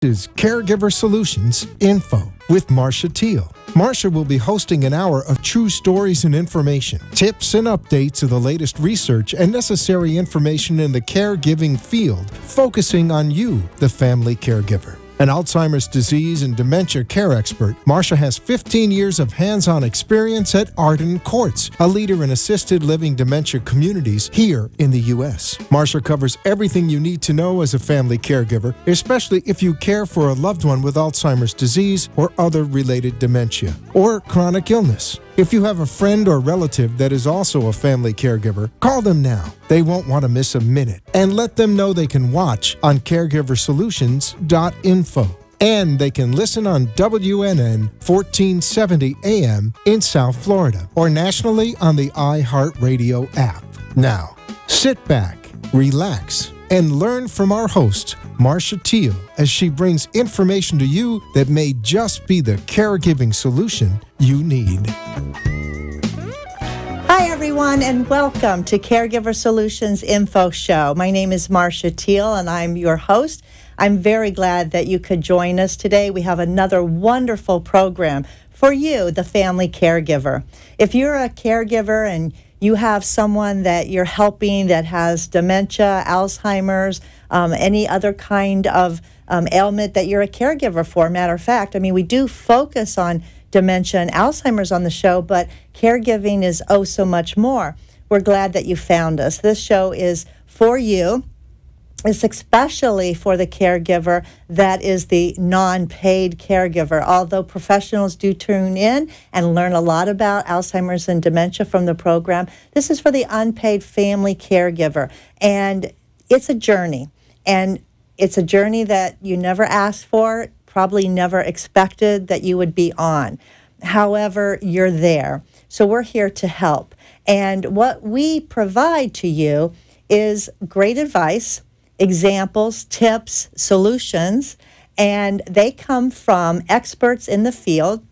is Caregiver Solutions Info with Marsha Teele. Marsha will be hosting an hour of true stories and information, tips and updates of the latest research and necessary information in the caregiving field, focusing on you, the family caregiver. An Alzheimer's disease and dementia care expert, Marsha has 15 years of hands-on experience at Arden Courts, a leader in assisted living dementia communities here in the U.S. Marsha covers everything you need to know as a family caregiver, especially if you care for a loved one with Alzheimer's disease or other related dementia or chronic illness. If you have a friend or relative that is also a family caregiver, call them now. They won't want to miss a minute. And let them know they can watch on caregiversolutions.info. And they can listen on WNN 1470 AM in South Florida or nationally on the iHeartRadio app. Now, sit back, relax, and learn from our host, Marsha Teele, as she brings information to you that may just be the caregiving solution you need. Hi, everyone, and welcome to Caregiver Solutions Info Show. My name is Marsha Teele, and I'm your host. I'm very glad that you could join us today. We have another wonderful program for you, the family caregiver. If you're a caregiver and you have someone that you're helping that has dementia, Alzheimer's, any other kind of ailment that you're a caregiver for. Matter of fact, I mean, we do focus on dementia and Alzheimer's on the show, but caregiving is oh so much more. We're glad that you found us. This show is for you. It's especially for the caregiver that is the non-paid caregiver. Although professionals do tune in and learn a lot about Alzheimer's and dementia from the program, this is for the unpaid family caregiver. And it's a journey. And it's a journey that you never asked for, probably never expected that you would be on. However, you're there. So we're here to help. And what we provide to you is great advice, examples, tips, solutions, and they come from experts in the field,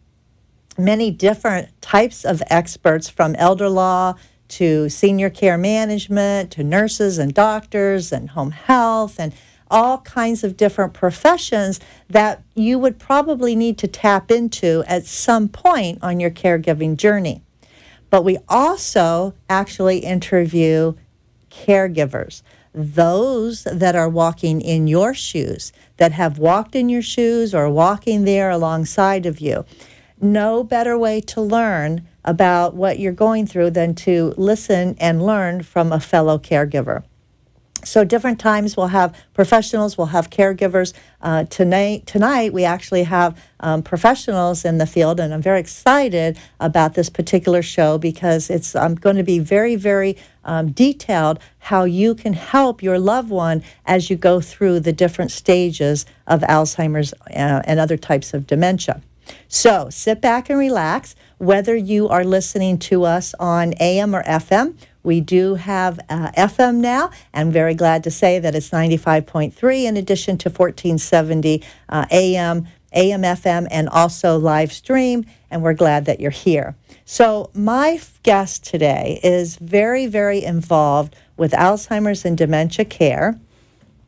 many different types of experts, from elder law to senior care management to nurses and doctors and home health and all kinds of different professions that you would probably need to tap into at some point on your caregiving journey. But we also actually interview caregivers, those that are walking in your shoes, that have walked in your shoes or walking there alongside of you. No better way to learn about what you're going through than to listen and learn from a fellow caregiver. So different times we'll have professionals, we'll have caregivers. Tonight we actually have professionals in the field, and I'm very excited about this particular show because it's going to be very, very detailed how you can help your loved one as you go through the different stages of Alzheimer's and other types of dementia. So sit back and relax. Whether you are listening to us on AM or FM, we do have FM now. I'm very glad to say that it's 95.3 in addition to 1470 AM, FM, and also live stream, and we're glad that you're here. So my guest today is very, very involved with Alzheimer's and dementia care.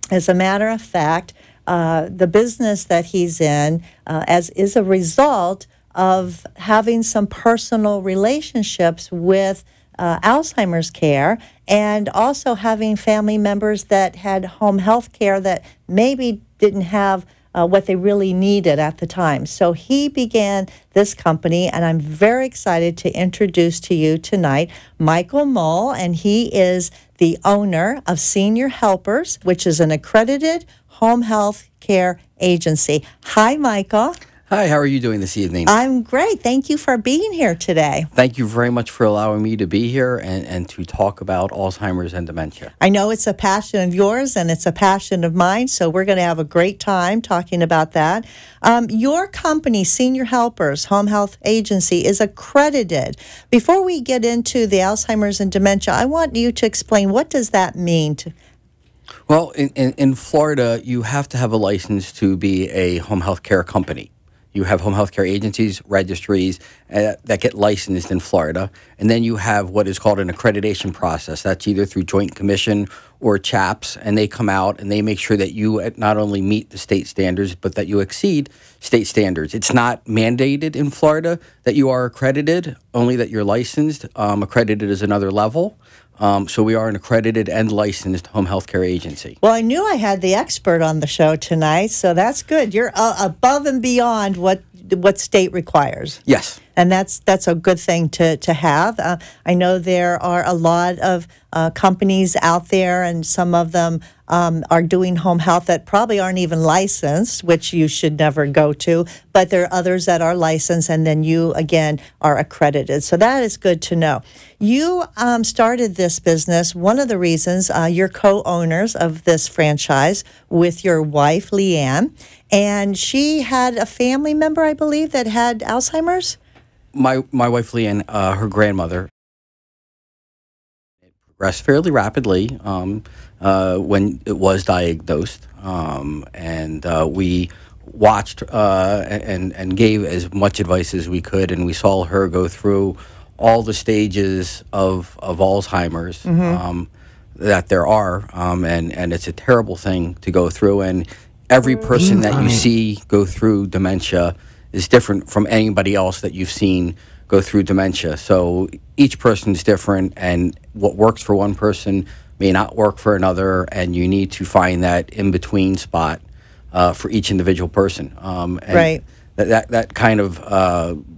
As a matter of fact, the business that he's in is a result of having some personal relationships with Alzheimer's care, and also having family members that had home health care that maybe didn't have what they really needed at the time. So he began this company, and I'm very excited to introduce to you tonight Michael Mull, and he is the owner of Senior Helpers, which is an accredited home health care agency. Hi, Michael. Hi, how are you doing this evening? I'm great. Thank you for being here today. Thank you very much for allowing me to be here and to talk about Alzheimer's and dementia. I know it's a passion of yours and it's a passion of mine, so we're going to have a great time talking about that. Your company, Senior Helpers Home Health Agency, is accredited. Before we get into the Alzheimer's and dementia, I want you to explain, what does that mean? Well, in Florida, you have to have a license to be a home health care company. You have home health care agencies, registries that get licensed in Florida. And then you have what is called an accreditation process. That's either through Joint Commission or CHAPS. And they come out and they make sure that you not only meet the state standards, but that you exceed state standards. It's not mandated in Florida that you are accredited, only that you're licensed. Accredited is another level. So we are an accredited and licensed home health care agency. Well, I knew I had the expert on the show tonight, so that's good. You're above and beyond what state requires. Yes. And that's a good thing to have. I know there are a lot of companies out there, and some of them are doing home health that probably aren't even licensed, which you should never go to. But there are others that are licensed, and then you, again, are accredited. So that is good to know. You started this business. One of the reasons you're co-owners of this franchise with your wife, Leanne, and she had a family member, I believe, that had Alzheimer's. My wife, Leanne, her grandmother, it progressed fairly rapidly when it was diagnosed. And we watched and gave as much advice as we could. And we saw her go through all the stages of Alzheimer's that there are. And it's a terrible thing to go through. And every person that you see go through dementia is different from anybody else that you've seen go through dementia. So each person's different, and what works for one person may not work for another, and you need to find that in-between spot for each individual person. And right. That kind of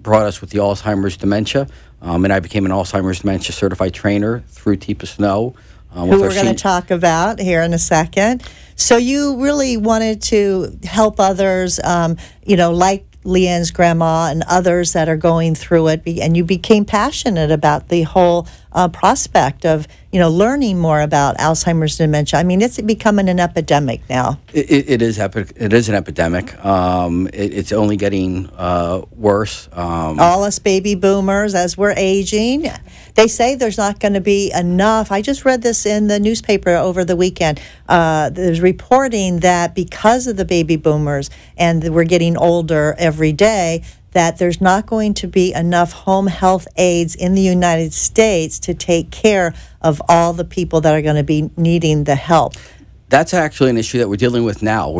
brought us with the Alzheimer's dementia, and I became an Alzheimer's dementia certified trainer through Teele Snow. Who we're going to talk about here in a second. So you really wanted to help others, like Leanne's grandma and others that are going through it, and you became passionate about the whole prospect of, learning more about Alzheimer's dementia. I mean, it's becoming an epidemic now. It is an epidemic. It's only getting worse. All us baby boomers, as we're aging, they say there's not going to be enough. I just read this in the newspaper over the weekend. There's reporting that because of the baby boomers and we're getting older every day, that there's not going to be enough home health aides in the United States to take care of all the people that are going to be needing the help. That's actually an issue that we're dealing with now.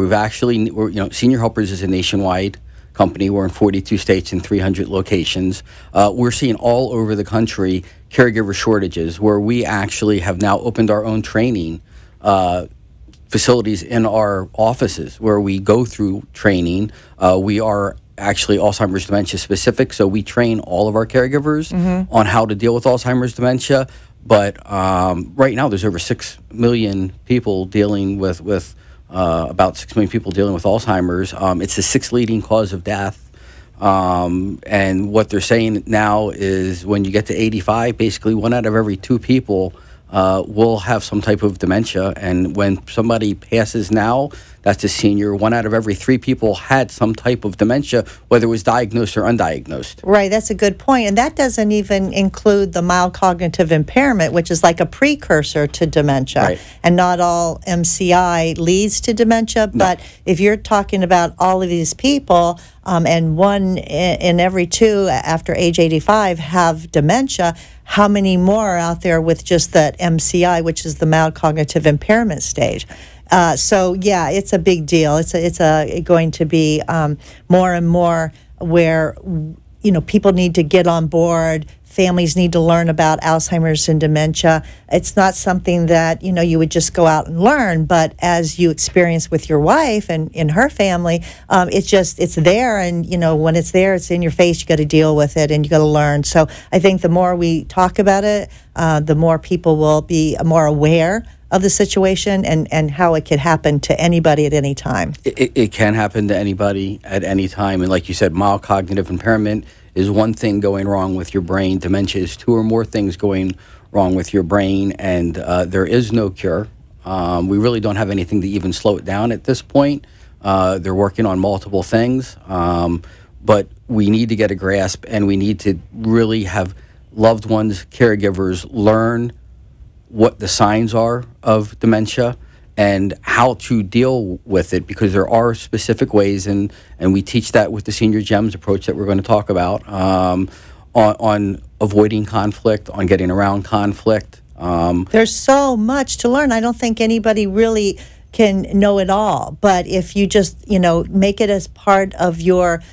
Senior Helpers is a nationwide company. We're in 42 states and 300 locations. We're seeing all over the country caregiver shortages, where we actually have now opened our own training facilities in our offices, where we go through training. We are actually Alzheimer's dementia specific, so we train all of our caregivers on how to deal with Alzheimer's dementia. But right now, there's over 6 million people dealing with about 6 million people dealing with Alzheimer's. It's the 6th leading cause of death. And what they're saying now is when you get to 85, basically 1 out of every 2 people will have some type of dementia. And when somebody passes now, that's a senior. 1 out of every 3 people had some type of dementia, whether it was diagnosed or undiagnosed. Right, that's a good point. And that doesn't even include the mild cognitive impairment, which is like a precursor to dementia. Right. And not all MCI leads to dementia, but if you're talking about all of these people, and 1 in every 2 after age 85 have dementia, how many more are out there with just that MCI, which is the mild cognitive impairment stage? So yeah, it's a big deal. It's going to be more and more where people need to get on board. Families need to learn about Alzheimer's and dementia. It's not something that you would just go out and learn, but as you experience with your wife and in her family, it's there, and when it's there, it's in your face. You got to deal with it, and you got to learn. So I think the more we talk about it, the more people will be more aware of the situation and how it could happen to anybody at any time. It can happen to anybody at any time. And like you said, mild cognitive impairment is one thing going wrong with your brain. Dementia is 2 or more things going wrong with your brain, and there is no cure. We really don't have anything to even slow it down at this point. They're working on multiple things, but we need to get a grasp, and we need to really have loved ones, caregivers, learn what the signs are of dementia and how to deal with it, because there are specific ways, and we teach that with the Senior Gems approach that we're going to talk about, on avoiding conflict, on getting around conflict. There's so much to learn. I don't think anybody really can know it all, but if you just, make it as part of your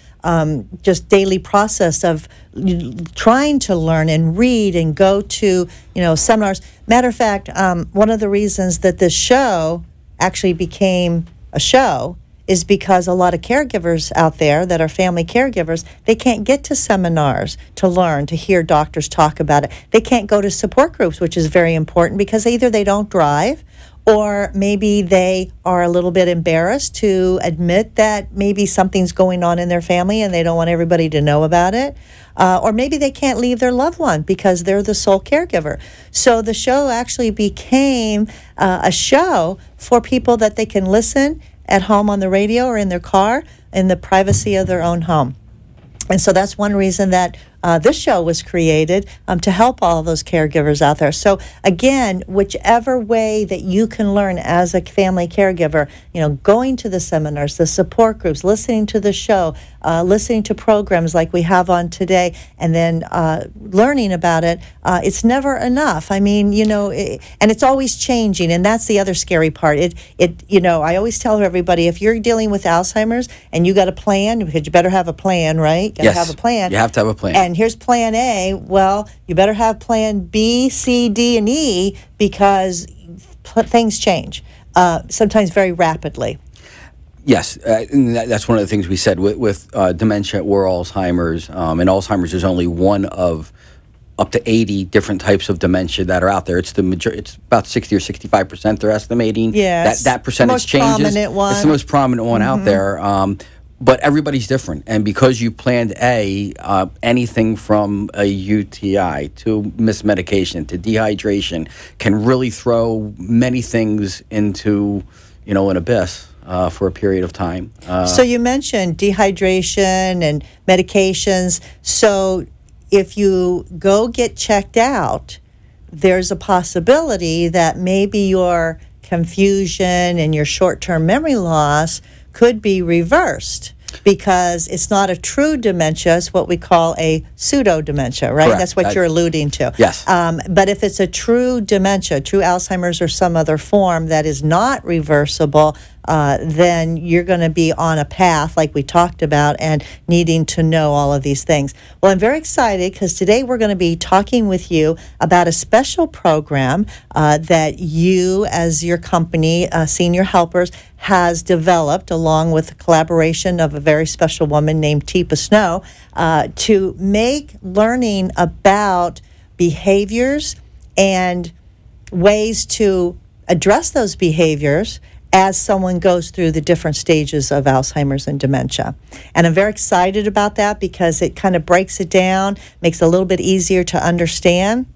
just daily process of trying to learn and read and go to, seminars. Matter of fact, one of the reasons that this show actually became a show is because a lot of caregivers out there that are family caregivers, they can't get to seminars to learn, to hear doctors talk about it. They can't go to support groups, which is very important, because either they don't drive, or maybe they are a little bit embarrassed to admit that maybe something's going on in their family and they don't want everybody to know about it. Or maybe they can't leave their loved one because they're the sole caregiver. So the show actually became a show for people that they can listen at home on the radio or in their car in the privacy of their own home. And so that's one reason that this show was created, to help all those caregivers out there. So again, whichever way that you can learn as a family caregiver, going to the seminars, the support groups, listening to the show, listening to programs like we have on today, and then learning about it, it's never enough. I mean, and it's always changing, and that's the other scary part. I always tell everybody, if you're dealing with Alzheimer's and you got a plan, because you better have a plan, right? Yes, have a plan. You have to have a plan. And here's plan A. Well, you better have plan B, C, D, and E, because things change, sometimes very rapidly. Yes, and that's one of the things we said with dementia or Alzheimer's. And Alzheimer's is only one of up to 80 different types of dementia that are out there. It's it's about 60 or 65% they're estimating. Yes. That percentage changes. Prominent one. It's the most prominent one out there. But everybody's different, and because you planned anything from a UTI to mismedication to dehydration can really throw many things into, an abyss for a period of time. So you mentioned dehydration and medications. So if you go get checked out, there's a possibility that maybe your confusion and your short-term memory loss could be reversed, because it's not a true dementia. It's what we call a pseudo-dementia, right? Correct. That's what you're alluding to. Yes. But if it's a true dementia, true Alzheimer's or some other form that is not reversible, then you're going to be on a path like we talked about and needing to know all of these things. Well, I'm very excited because today we're going to be talking with you about a special program that you, as your company, Senior Helpers, has developed along with the collaboration of a very special woman named Teele Snow, to make learning about behaviors and ways to address those behaviors as someone goes through the different stages of Alzheimer's and dementia. And I'm very excited about that because it kind of breaks it down, makes it a little bit easier to understand.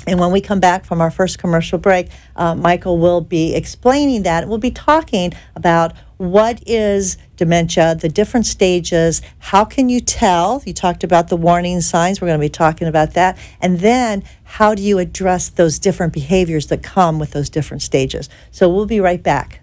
And when we come back from our first commercial break, Michael will be explaining that. We'll be talking about what is dementia, the different stages, how can you tell? You talked about the warning signs. We're going to be talking about that. And then how do you address those different behaviors that come with those different stages? So we'll be right back.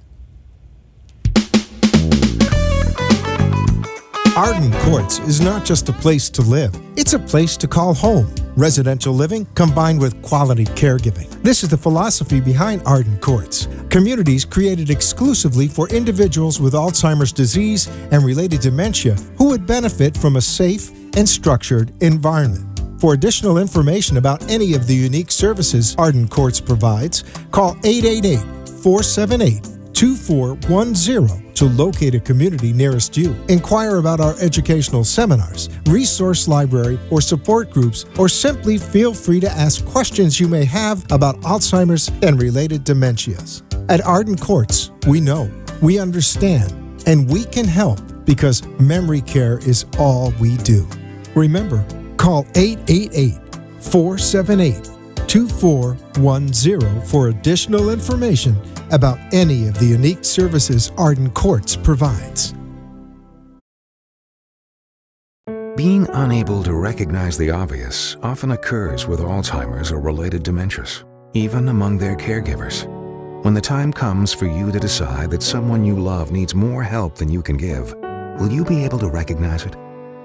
Arden Courts is not just a place to live, it's a place to call home. Residential living combined with quality caregiving. This is the philosophy behind Arden Courts. Communities created exclusively for individuals with Alzheimer's disease and related dementia who would benefit from a safe and structured environment. For additional information about any of the unique services Arden Courts provides, call 888-478-2410 to locate a community nearest you. Inquire about our educational seminars, resource library, or support groups, or simply feel free to ask questions you may have about Alzheimer's and related dementias. At Arden Courts, we know, we understand, and we can help because memory care is all we do. Remember, call 888-478-2410 for additional information about any of the unique services Arden Courts provides. Being unable to recognize the obvious often occurs with Alzheimer's or related dementias, even among their caregivers. When the time comes for you to decide that someone you love needs more help than you can give, will you be able to recognize it?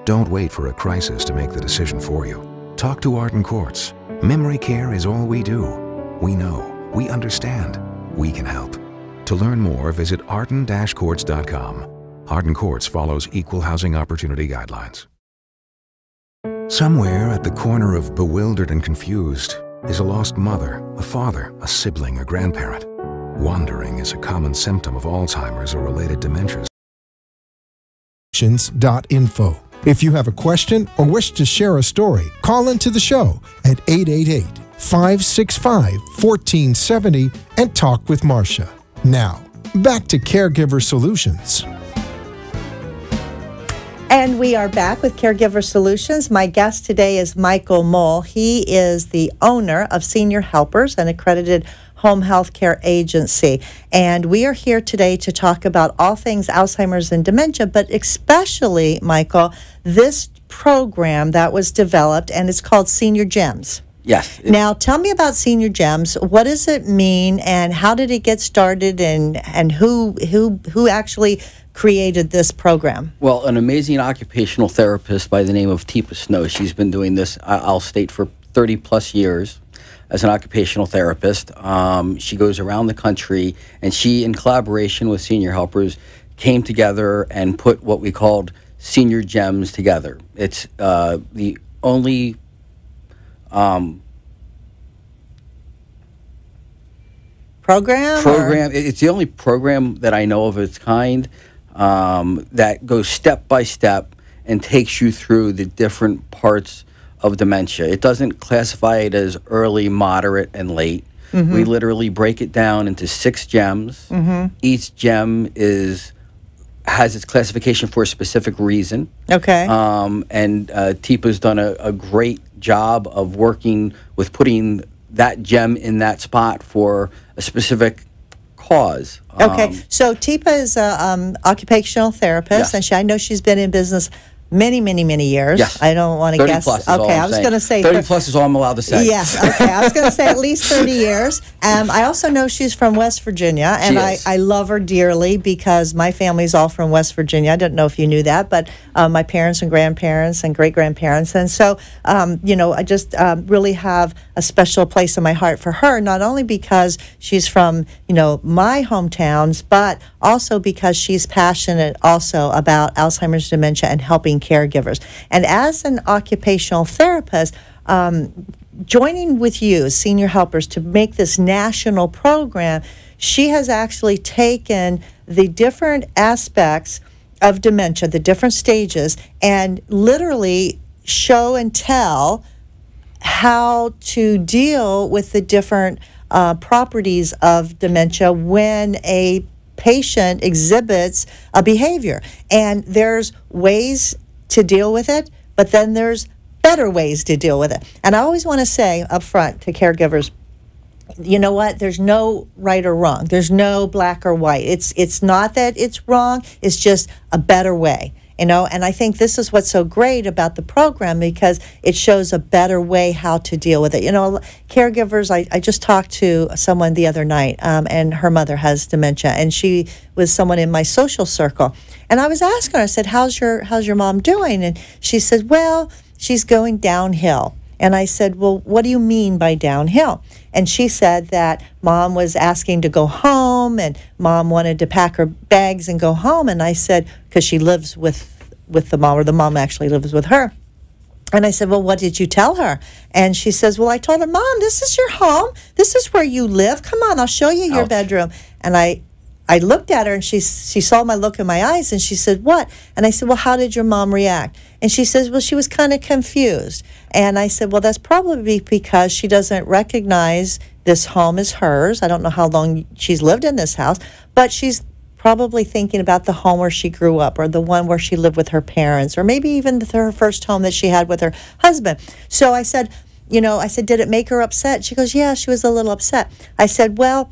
Don't wait for a crisis to make the decision for you. Talk to Arden Courts. Memory care is all we do. We know, we understand, we can help. To learn more, visit arden-courts.com. Arden Courts follows equal housing opportunity guidelines. Somewhere at the corner of bewildered and confused is a lost mother, a father, a sibling, a grandparent. Wandering is a common symptom of Alzheimer's or related dementias. Info. If you have a question or wish to share a story, call into the show at 888-565-1470 and talk with Marsha. Now, back to Caregiver Solutions. And we are back with Caregiver Solutions. My guest today is Michael Mole. He is the owner of Senior Helpers, an accredited home health care agency. And we are here today to talk about all things Alzheimer's and dementia, but especially, Michael, this program that was developed, and it's called Senior Gems. Yes. Now, tell me about Senior Gems. What does it mean, and how did it get started, and who actually created this program? Well, an amazing occupational therapist by the name of Teele Snow. She's been doing this, I'll state, for 30 plus years as an occupational therapist. She goes around the country, and she, in collaboration with Senior Helpers, came together and put what we called Senior Gems together. It's the only program. It's the only program that I know of its kind that goes step by step and takes you through the different parts of dementia. It doesn't classify it as early, moderate, and late. Mm-hmm. We literally break it down into 6 gems. Mm-hmm. Each gem has its classification for a specific reason. Okay. And Teele's done a great job of working with putting that gem in that spot for a specific cause. Okay. So Teele is an occupational therapist, yes. and I know she's been in business many, many, many years. Yes. I don't want to guess. 30 plus is okay, all I'm I was saying. going to say 30 plus is all I'm allowed to say. Yes. Okay, I was going to say at least 30 years. I also know she's from West Virginia, and I love her dearly because my family's all from West Virginia. I don't know if you knew that, but my parents and grandparents and great-grandparents. And so, I just really have a special place in my heart for her, not only because she's from, my hometowns, but also because she's passionate also about Alzheimer's, dementia, and helping caregivers. And as an occupational therapist, joining with you, Senior Helpers, to make this national program, she has actually taken the different aspects of dementia, the different stages, and literally show and tell how to deal with the different properties of dementia when a patient exhibits a behavior. And there's ways to deal with it, but then there's better ways to deal with it. And I always want to say up front to caregivers, you know what? There's no right or wrong. There's no black or white. It's not that it's wrong. It's just a better way. And I think this is what's so great about the program, because it shows a better way how to deal with it. Caregivers, I just talked to someone the other night, and her mother has dementia, and she was someone in my social circle. And I was asking her, I said, how's your mom doing? And she said, well, she's going downhill. And I said, well, what do you mean by downhill? And she said that mom was asking to go home, and mom wanted to pack her bags and go home. And I said, because she lives with the mom, or the mom actually lives with her. And I said, well, what did you tell her? And she says, well, I told her, Mom, this is your home. This is where you live. Come on, I'll show you your bedroom. And I looked at her, and she saw my look in my eyes, and she said, what? And I said, well, how did your mom react? And she says, well, she was kind of confused. And I said, well, that's probably because she doesn't recognize this home as hers. I don't know how long she's lived in this house, but she's probably thinking about the home where she grew up, or the one where she lived with her parents, or maybe even her first home that she had with her husband. So I said, did it make her upset? She goes, yeah, she was a little upset. I said, well,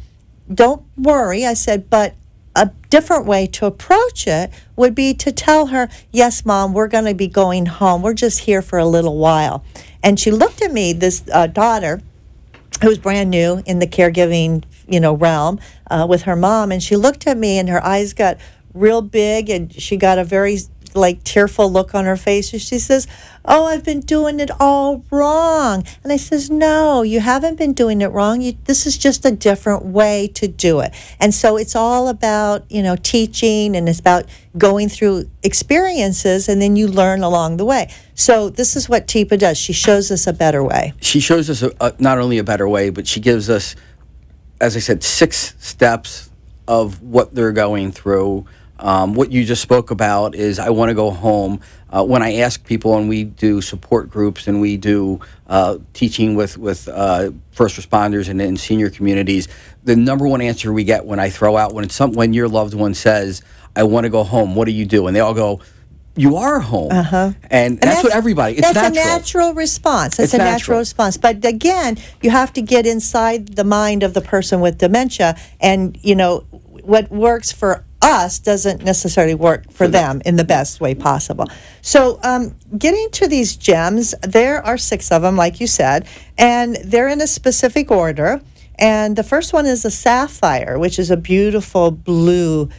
don't worry. I said, but a different way to approach it would be to tell her, yes, Mom, we're going to be going home. We're just here for a little while. And she looked at me, this daughter, who was brand new in the caregiving realm with her mom, and she looked at me, and her eyes got real big, and she got a very tearful look on her face, and she says, "Oh, I've been doing it all wrong." And I says, "No, you haven't been doing it wrong. This is just a different way to do it." And so it's all about, teaching, and it's about going through experiences, and then you learn along the way. So this is what Teele does. She shows us a better way. She shows us not only a better way, but she gives us, as I said, 6 steps of what they're going through. What you just spoke about is, I want to go home. When I ask people, and we do support groups, and we do teaching with first responders and in senior communities, the number one answer we get when I throw out, when your loved one says, "I want to go home, what do you do?" And they all go, "You are home." And that's what everybody, it's natural. That's a natural response. It's a natural response. But again, you have to get inside the mind of the person with dementia, and, what works for us doesn't necessarily work for them in the best way possible. So getting to these gems, there are 6 of them, like you said, and they're in a specific order. And the first one is a sapphire, which is a beautiful blue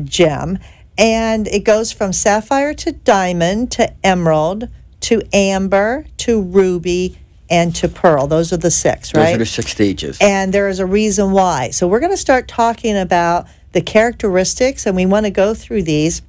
gem. And it goes from sapphire to diamond to emerald to amber to ruby and to pearl. Those are the 6, right? Those are the 6 stages. And there is a reason why. So we're going to start talking about the characteristics, and we want to go through these,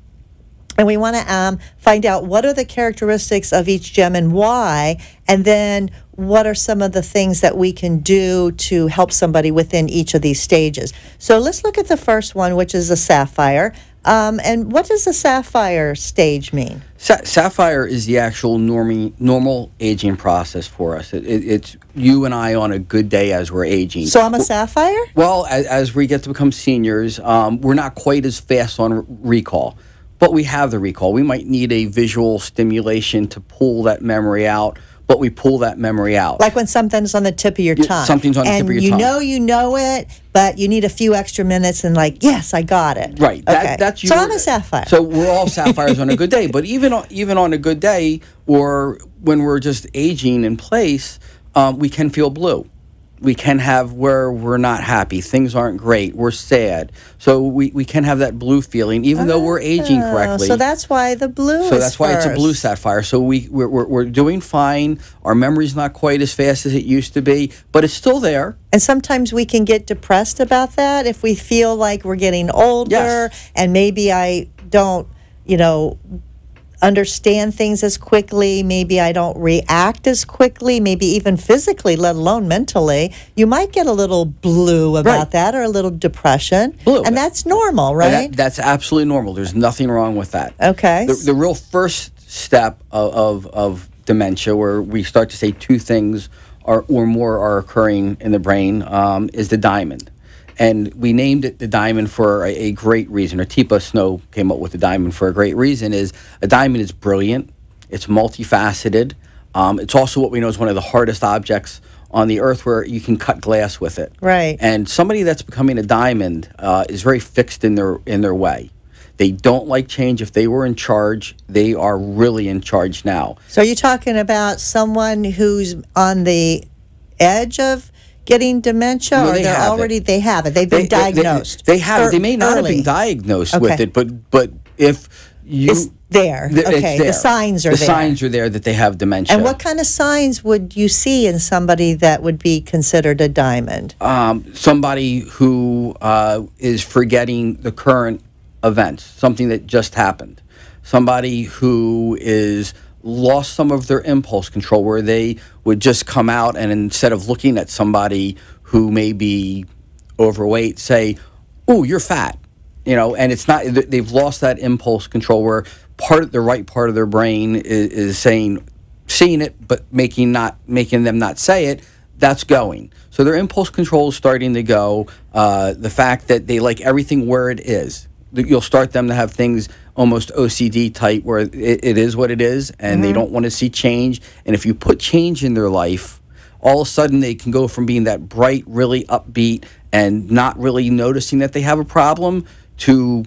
and we want to find out what are the characteristics of each gem and why, and then what are some of the things that we can do to help somebody within each of these stages. So let's look at the first one, which is a sapphire. And what does the sapphire stage mean? Sapphire is the actual normal aging process for us. It's you and I on a good day as we're aging. So I'm a sapphire? Well, as we get to become seniors, we're not quite as fast on recall, but we have the recall. We might need a visual stimulation to pull that memory out, but we pull that memory out. Like when something's on the tip of your tongue. Something's on the tip of your tongue. And you know it, but you need a few extra minutes and yes, I got it. Right. Okay. So I'm a sapphire. So we're all sapphires on a good day. But even on a good day, or when we're just aging in place, we can feel blue. We can have where we're not happy. Things aren't great. We're sad. So we can have that blue feeling, even though we're aging correctly. So that's why the blue So is that's why it's a blue sapphire. So we're doing fine. Our memory's not quite as fast as it used to be, but it's still there. And sometimes we can get depressed about that if we feel like we're getting older, and maybe I don't, understand things as quickly. Maybe I don't react as quickly, maybe even physically, let alone mentally. You might get a little blue about that, or a little depression. Blue. And that's normal, right? That's absolutely normal. There's nothing wrong with that. Okay. The real first step of dementia, where we start to say 2 things or more are occurring in the brain, is the diamond. And we named it the diamond for a great reason, or Teele Snow came up with the diamond for a great reason. Is a diamond is brilliant, it's multifaceted, it's also what we know is one of the hardest objects on the earth, where you can cut glass with it. Right. And somebody that's becoming a diamond is very fixed in their way. They don't like change. If they were in charge, they are really in charge now. So you're talking about someone who's on the edge of getting dementia, No, or they have it. They've been diagnosed. They have it. They may not have been diagnosed with it, but if you... It's there. It's okay, there. The signs are there. The signs are there that they have dementia. And what kind of signs would you see in somebody that would be considered a diamond? Somebody who is forgetting the current events, something that just happened. Somebody who is lost some of their impulse control, where they would just come out and instead of looking at somebody who may be overweight, say, "Ooh, you're fat," and it's not. They've lost that impulse control, where the right part of their brain is seeing it, but making them not say it. That's going. So their impulse control is starting to go. The fact that they like everything where it is. You'll start them to have things almost OCD type, where it is what it is, and they don't want to see change. And if you put change in their life, all of a sudden they can go from being that bright, really upbeat, and not really noticing that they have a problem, to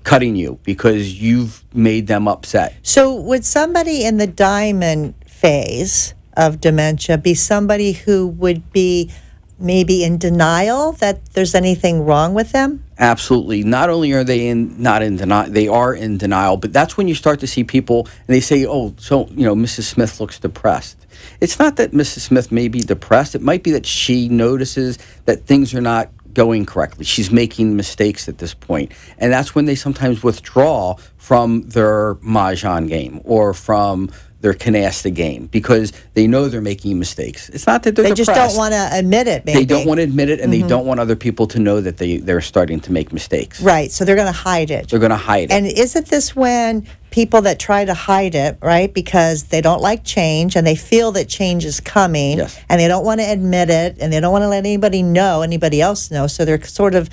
cutting you because you've made them upset. So would somebody in the diamond phase of dementia be somebody who would be maybe in denial that there's anything wrong with them? Absolutely. Not only are they not in denial, they are in denial, but that's when you start to see people and they say, oh, so, Mrs. Smith looks depressed. It's not that Mrs. Smith may be depressed. It might be that she notices that things are not going correctly. She's making mistakes at this point. And that's when they sometimes withdraw from their Mahjong game or from their canasta game because they know they're making mistakes. It's not that they're depressed. They just don't want to admit it, maybe. They don't want to admit it, and they don't want other people to know that they're starting to make mistakes. Right, so they're going to hide it. They're going to hide it. And isn't this when people that try to hide it, right, because they don't like change and they feel that change is coming, Yes. and they don't want to admit it, and they don't want to let anybody else know, so they're sort of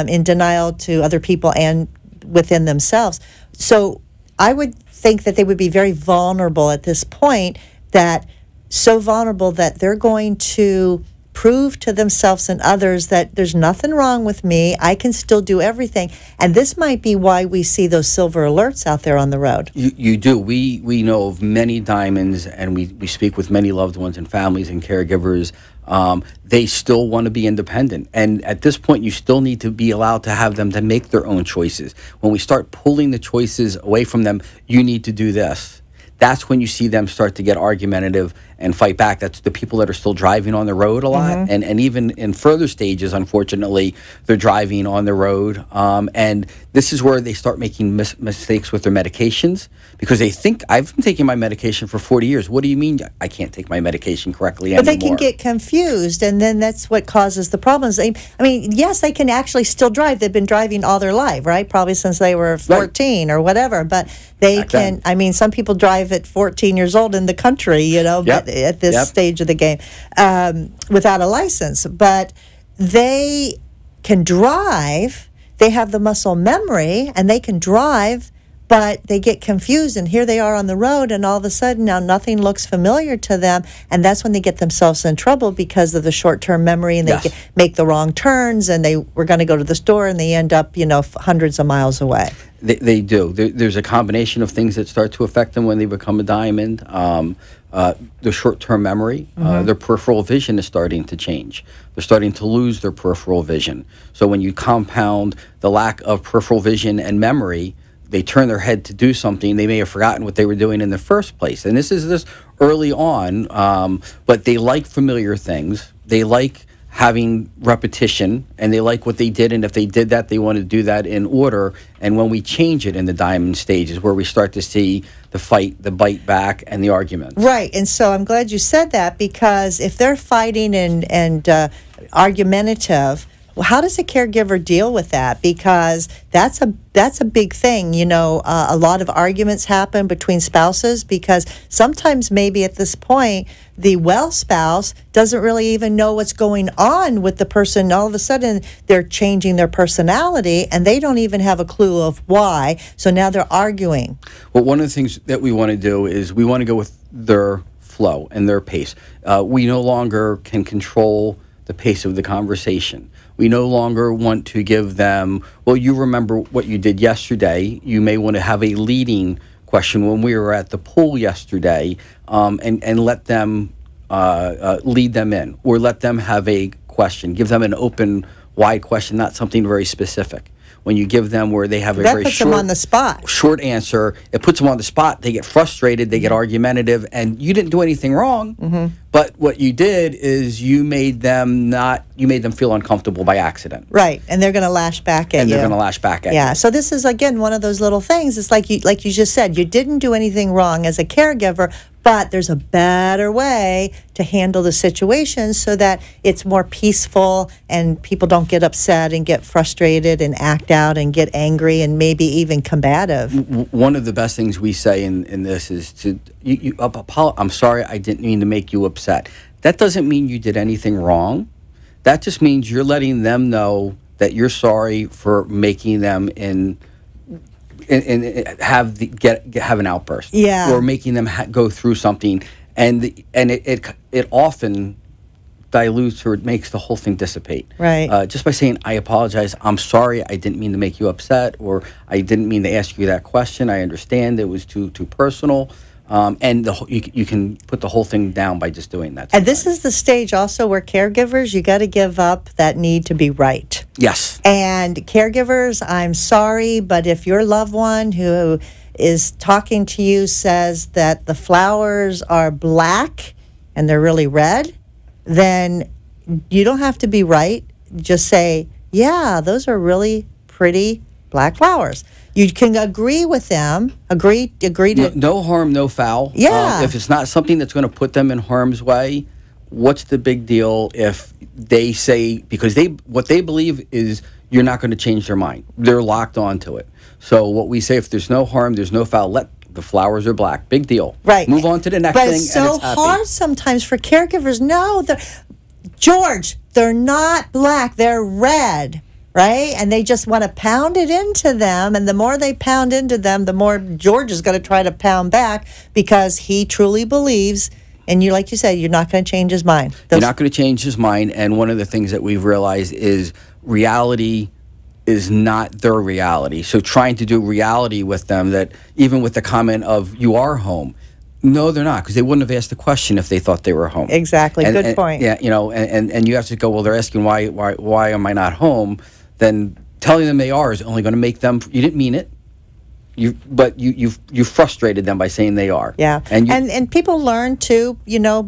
in denial to other people and within themselves. So I would think that they would be very vulnerable at this point, so vulnerable that they're going to prove to themselves and others that there's nothing wrong with me, I can still do everything. And this might be why we see those silver alerts out there on the road. You do. We know of many diamonds, and we speak with many loved ones and families and caregivers. They still want to be independent. And at this point, you still need to be allowed to have them to make their own choices. When we start pulling the choices away from them, you need to do this. That's when you see them start to get argumentative and fight back. That's the people that are still driving on the road a lot. And even in further stages, unfortunately, they're driving on the road. And this is where they start making mistakes with their medications because they think, I've been taking my medication for 40 years. What do you mean I can't take my medication correctly anymore? But they can get confused, and then that's what causes the problems. I mean, yes, they can actually still drive. They've been driving all their life, right? Probably since they were 14 or whatever. But they can, I mean, some people drive at 14 years old in the country, but at this stage of the game without a license. But they can drive. They have the muscle memory, and they can drive, but they get confused, and here they are on the road, and all of a sudden now nothing looks familiar to them, and that's when they get themselves in trouble because of the short-term memory, and they make the wrong turns, and they were going to go to the store, and they end up, hundreds of miles away. They do. There's a combination of things that start to affect them when they become a diamond. The short-term memory, their peripheral vision is starting to change. They're starting to lose their peripheral vision. So when you compound the lack of peripheral vision and memory, they turn their head to do something, they may have forgotten what they were doing in the first place. And this is early on, but they like familiar things. They like having repetition, and they like what they did, and if they did that, they want to do that in order. And when we change it in the diamond stage is where we start to see the fight, the bite back, and the argument. Right, and so I'm glad you said that, because if they're fighting and argumentative, well, how does a caregiver deal with that? Because that's a big thing. A lot of arguments happen between spouses because sometimes maybe at this point the well spouse doesn't really even know what's going on with the person. All of a sudden they're changing their personality and they don't even have a clue of why. So now they're arguing. Well, one of the things that we want to do is we want to go with their flow and their pace. We no longer can control the pace of the conversation. We no longer want to give them, well, you remember what you did yesterday. You may want to have a leading question when we were at the pool yesterday, and let them lead them in, or let them have a question. Give them an open, wide question, not something very specific. When you give them where they have a very puts them on the spot. Short answer, it puts them on the spot. They get frustrated, they get argumentative, and you didn't do anything wrong. But what you did is you made them feel uncomfortable by accident. Right, and they're going to lash back at you. And they're going to lash back at you. Yeah, so this is, again, one of those little things. It's like you just said, you didn't do anything wrong as a caregiver, but there's a better way to handle the situation so that it's more peaceful and people don't get upset and get frustrated and act out and get angry and maybe even combative. One of the best things we say in this is to, I'm sorry, I didn't mean to make you upset. That doesn't mean you did anything wrong. That just means you're letting them know that you're sorry for making them have an outburst, or making them go through something, and it often dilutes or it makes the whole thing dissipate. Right. Just by saying, I apologize, I'm sorry, I didn't mean to make you upset, or I didn't mean to ask you that question. I understand it was too personal. And you can put the whole thing down by just doing that. And this is the stage also where caregivers, you got to give up that need to be right. Yes. And caregivers, I'm sorry, but if your loved one who is talking to you says that the flowers are black and they're really red, then you don't have to be right. Just say, yeah, those are really pretty black flowers. You can agree with them. Agree to no harm, no foul. Yeah. If it's not something that's going to put them in harm's way, what's the big deal if they say, because what they believe is you're not going to change their mind. They're locked onto it. So what we say, if there's no harm, there's no foul, let the flowers are black. Big deal. Right. Move on to the next but thing. It's so and it's happy. hard sometimes for caregivers. No, George, they're not black. They're red. Right? And they just want to pound it into them. And the more they pound into them, the more George is going to try to pound back because he truly believes. And you, like you said, you're not going to change his mind. You're not going to change his mind. And one of the things that we've realized is reality is not their reality. So trying to do reality with them, that even with the comment of you are home, no, they're not, because they wouldn't have asked the question if they thought they were home. Exactly. Good point. Yeah, and you have to go, well, they're asking why am I not home? Then telling them they are is only going to make them. You didn't mean it. You frustrated them by saying they are. Yeah, and people learn too,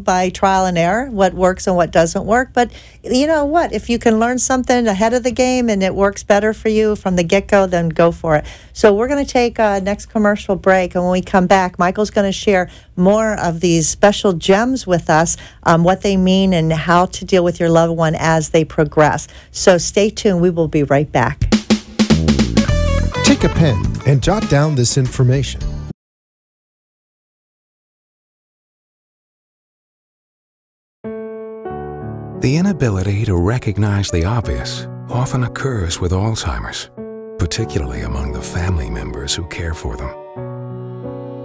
by trial and error, what works and what doesn't work. But you know what? If you can learn something ahead of the game and it works better for you from the get-go, then go for it. So we're going to take a next commercial break, and when we come back, Michael's going to share more of these special gems with us, what they mean and how to deal with your loved one as they progress. So stay tuned. We will be right back. Take a pen and jot down this information. The inability to recognize the obvious often occurs with Alzheimer's, particularly among the family members who care for them.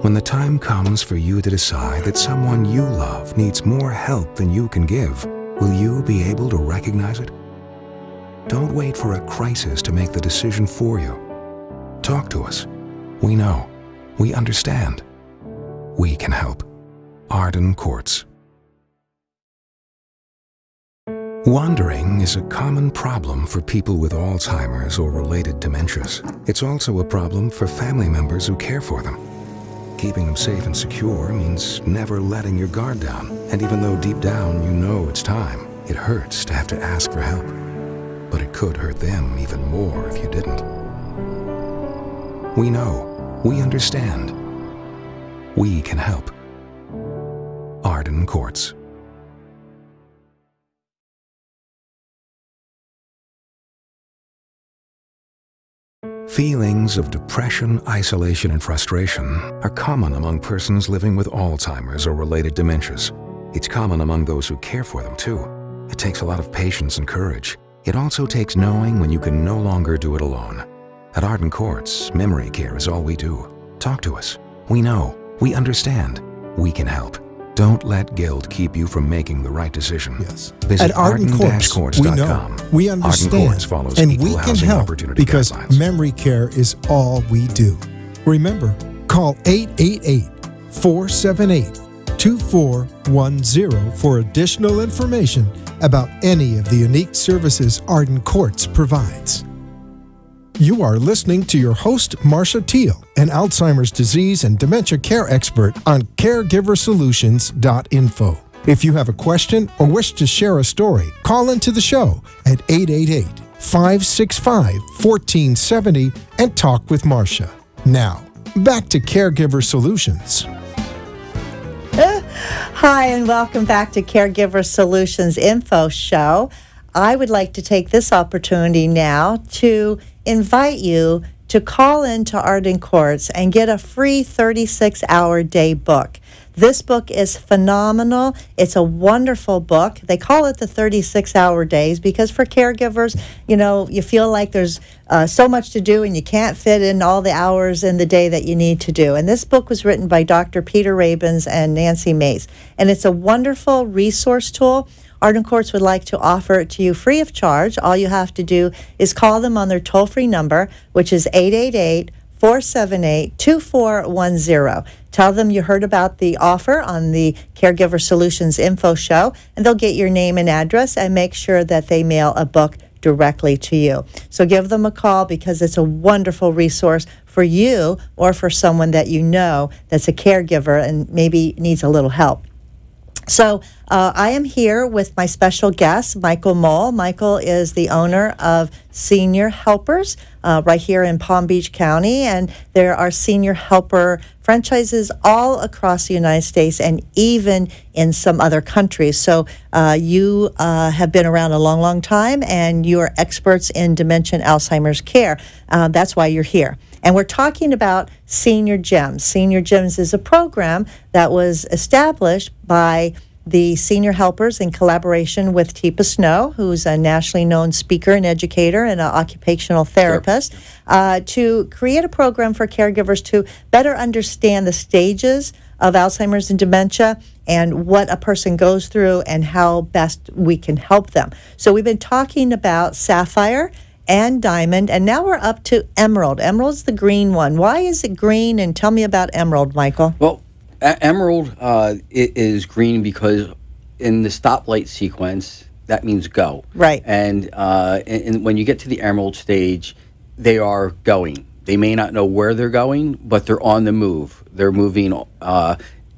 When the time comes for you to decide that someone you love needs more help than you can give, will you be able to recognize it? Don't wait for a crisis to make the decision for you. Talk to us. We know. We understand. We can help. Arden Courts. Wandering is a common problem for people with Alzheimer's or related dementias. It's also a problem for family members who care for them. Keeping them safe and secure means never letting your guard down. And even though deep down you know it's time, it hurts to have to ask for help. But it could hurt them even more if you didn't. We know. We understand. We can help. Arden Courts. Feelings of depression, isolation, and frustration are common among persons living with Alzheimer's or related dementias. It's common among those who care for them, too. It takes a lot of patience and courage. It also takes knowing when you can no longer do it alone. At Arden Courts, memory care is all we do. Talk to us. We know. We understand. We can help. Don't let guilt keep you from making the right decision. Yes. Visit At Arden Courts, we know, we understand, and we can help because memory care is all we do. Remember, call 888-478-2410 for additional information about any of the unique services Arden Courts provides. You are listening to your host, Marsha Teele, an Alzheimer's disease and dementia care expert on caregiversolutions.info. If you have a question or wish to share a story, call into the show at 888-565-1470 and talk with Marsha. Now, back to Caregiver Solutions. Hi, and welcome back to Caregiver Solutions Info Show. I would like to take this opportunity now to invite you to call into Arden Courts and get a free 36-hour day book. This book is phenomenal. It's a wonderful book. They call it the 36-hour days because for caregivers, you feel like there's so much to do and you can't fit in all the hours in the day that you need to do. And this book was written by Dr. Peter Rabins and Nancy Mace. And it's a wonderful resource tool. Arden Courts would like to offer it to you free of charge. All you have to do is call them on their toll-free number, which is 888-478-2410. Tell them you heard about the offer on the Caregiver Solutions Info Show, and they'll get your name and address and make sure that they mail a book directly to you. So give them a call, because it's a wonderful resource for you or for someone that you know that's a caregiver and maybe needs a little help. So I am here with my special guest, Michael Mole. Michael is the owner of Senior Helpers right here in Palm Beach County, and there are Senior Helper franchises all across the United States and even in some other countries. So you have been around a long, long time, and you are experts in dementia and Alzheimer's care. That's why you're here. And we're talking about Senior Gems. Senior Gems is a program that was established by the Senior Helpers in collaboration with Teele Snow, who's a nationally known speaker and educator and an occupational therapist, to create a program for caregivers to better understand the stages of Alzheimer's and dementia and what a person goes through and how best we can help them. So we've been talking about Sapphire and Diamond, and now we're up to Emerald. Emerald's the green one. Why is it green? And tell me about Emerald, Michael. Well, Emerald it is green because in the stoplight sequence, that means go. Right. And when you get to the Emerald stage, they are going. They may not know where they're going, but they're on the move. They're moving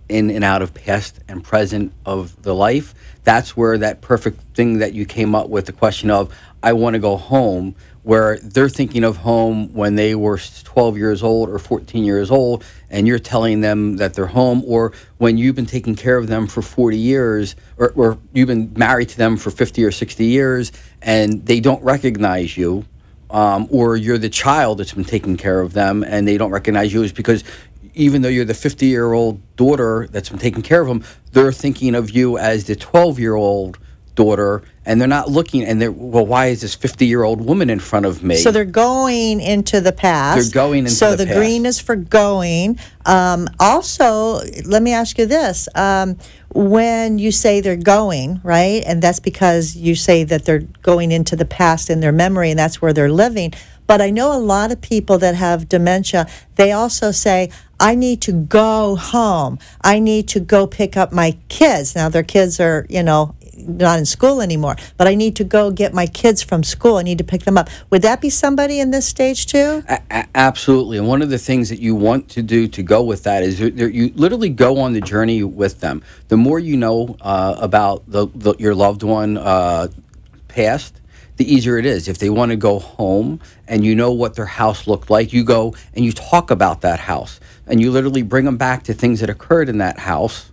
in and out of past and present of the life. That's where that perfect thing that you came up with, the question of, I want to go home, where they're thinking of home when they were 12 years old or 14 years old, and you're telling them that they're home, or when you've been taking care of them for 40 years, or you've been married to them for 50 or 60 years, and they don't recognize you, or you're the child that's been taking care of them, and they don't recognize you, is because even though you're the 50-year-old daughter that's been taking care of them, they're thinking of you as the 12-year-old daughter, and they're not looking, and they're, well, why is this 50-year-old woman in front of me? So they're going into the past. They're going into the past. So the green is for going. Also, let me ask you this. When you say they're going, right, and that's because you say that they're going into the past in their memory, and that's where they're living. But I know a lot of people that have dementia, they also say, I need to go home. I need to go pick up my kids. Now, their kids are, not in school anymore, but I need to go get my kids from school. I need to pick them up. Would that be somebody in this stage too? Absolutely. And one of the things that you want to do to go with that is you literally go on the journey with them. The more you know about your loved one past, the easier it is. If they want to go home and you know what their house looked like, you go and you talk about that house, and you literally bring them back to things that occurred in that house.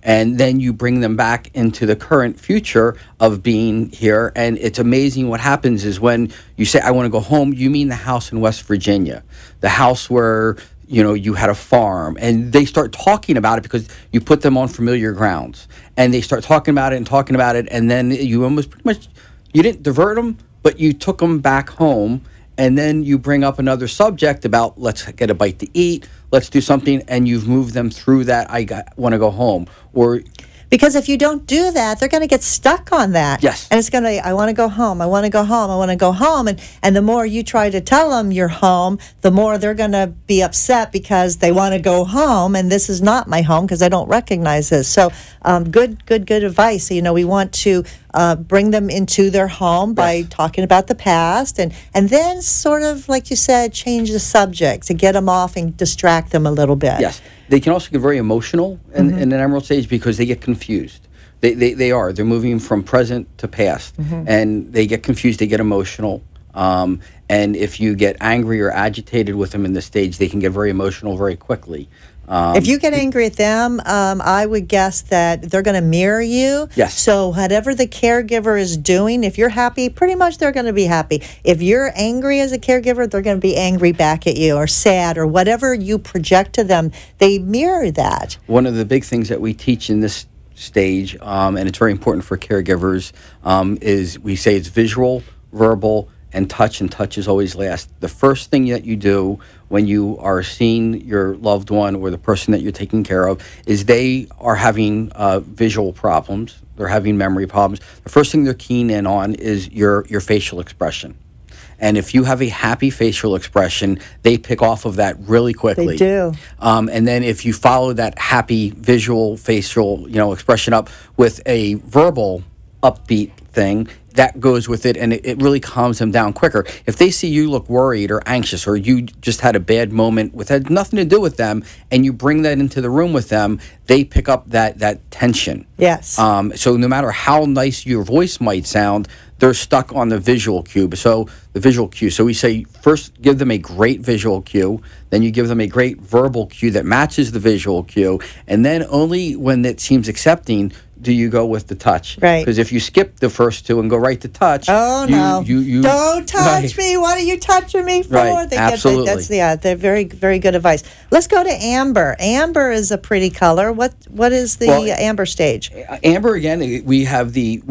And then you bring them back into the current future of being here. And it's amazing what happens is when you say, I want to go home, you mean the house in West Virginia, the house where, you had a farm. And they start talking about it because you put them on familiar grounds. And they start talking about it. And then you almost pretty much, you didn't divert them, but you took them back home. And then you bring up another subject about, let's get a bite to eat, let's do something, and you've moved them through that, want to go home. Or because if you don't do that, they're going to get stuck on that. Yes. And it's going to be, I want to go home, I want to go home, I want to go home. And the more you try to tell them you're home, the more they're going to be upset because they want to go home, and this is not my home because I don't recognize this. So good advice. We want to bring them into their home by talking about the past, and then sort of, like you said, change the subject to get them off and distract them a little bit. Yes. They can also get very emotional in an Emerald stage because they get confused. They're moving from present to past, and they get confused, they get emotional. And if you get angry or agitated with them in this stage, they can get very emotional very quickly. If you get angry at them, I would guess that they're going to mirror you. Yes. So whatever the caregiver is doing, if you're happy, pretty much they're going to be happy. If you're angry as a caregiver, they're going to be angry back at you, or sad, or whatever you project to them, they mirror that. One of the big things that we teach in this stage, and it's very important for caregivers, is we say it's visual, verbal, and touch is always last. The first thing that you do when you are seeing your loved one or the person that you're taking care of is they are having visual problems, they're having memory problems. The first thing they're keen in on is your facial expression. And if you have a happy facial expression, they pick off of that really quickly. They do. And then if you follow that happy visual facial, expression up with a verbal upbeat thing, that goes with it, and it really calms them down quicker. If they see you look worried or anxious, or you just had a bad moment with had nothing to do with them, and you bring that into the room with them, they pick up that tension. Yes. So no matter how nice your voice might sound, they're stuck on the visual cue. So the visual cue. So we say first give them a great visual cue, then you give them a great verbal cue that matches the visual cue, and then only when it seems accepting do you go with the touch. Right. Because if you skip the first two and go right to touch, no, you don't touch me. What are you touching me for? Right. Absolutely. They're very, very good advice. Let's go to amber. Amber is a pretty color. What is the amber stage? Amber, again, we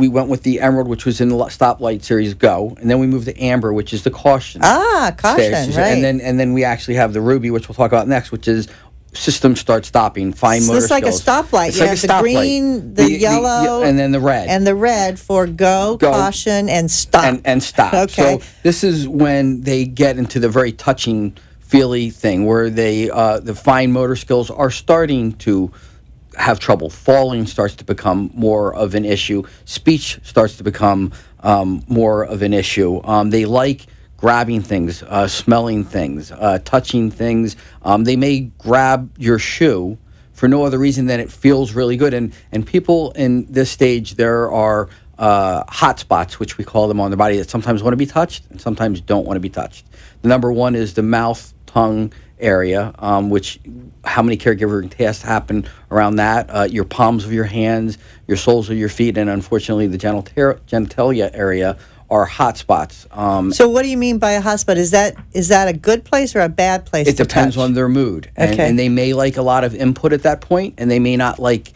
went with the emerald, which was in the stoplight series Go, and then we moved to amber, which is the caution. Caution, stage. right. And then we actually have the ruby, which we'll talk about next, which is system start stopping, fine motor skills. It's like a stoplight. It's You like have a the stoplight. green, the yellow, and then the red. And the red for go, caution, and stop. And stop. Okay. So this is when they get into the very touching, feely thing where they the fine motor skills are starting to have trouble. Falling starts to become more of an issue. Speech starts to become more of an issue. They like grabbing things, smelling things, touching things. They may grab your shoe for no other reason than it feels really good. And people in this stage, there are hot spots, which we call them on the body, that sometimes want to be touched and sometimes don't want to be touched. The number one is the mouth, tongue area, which how many caregiver tasks happen around that, your palms of your hands, your soles of your feet, and unfortunately the genitalia area are hot spots. So what do you mean by a hot spot? Is that a good place or a bad place It to depends touch? on their mood. Okay. And they may like a lot of input at that point, and they may not like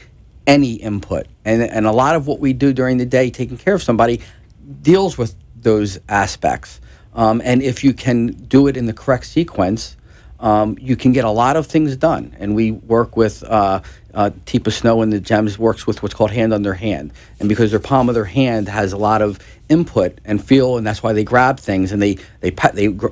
any input. And a lot of what we do during the day, taking care of somebody, deals with those aspects. And if you can do it in the correct sequence, you can get a lot of things done. And we work with Teele Snow and the Gems works with what's called hand under hand. And because their palm of their hand has a lot of input and feel, and that's why they grab things and they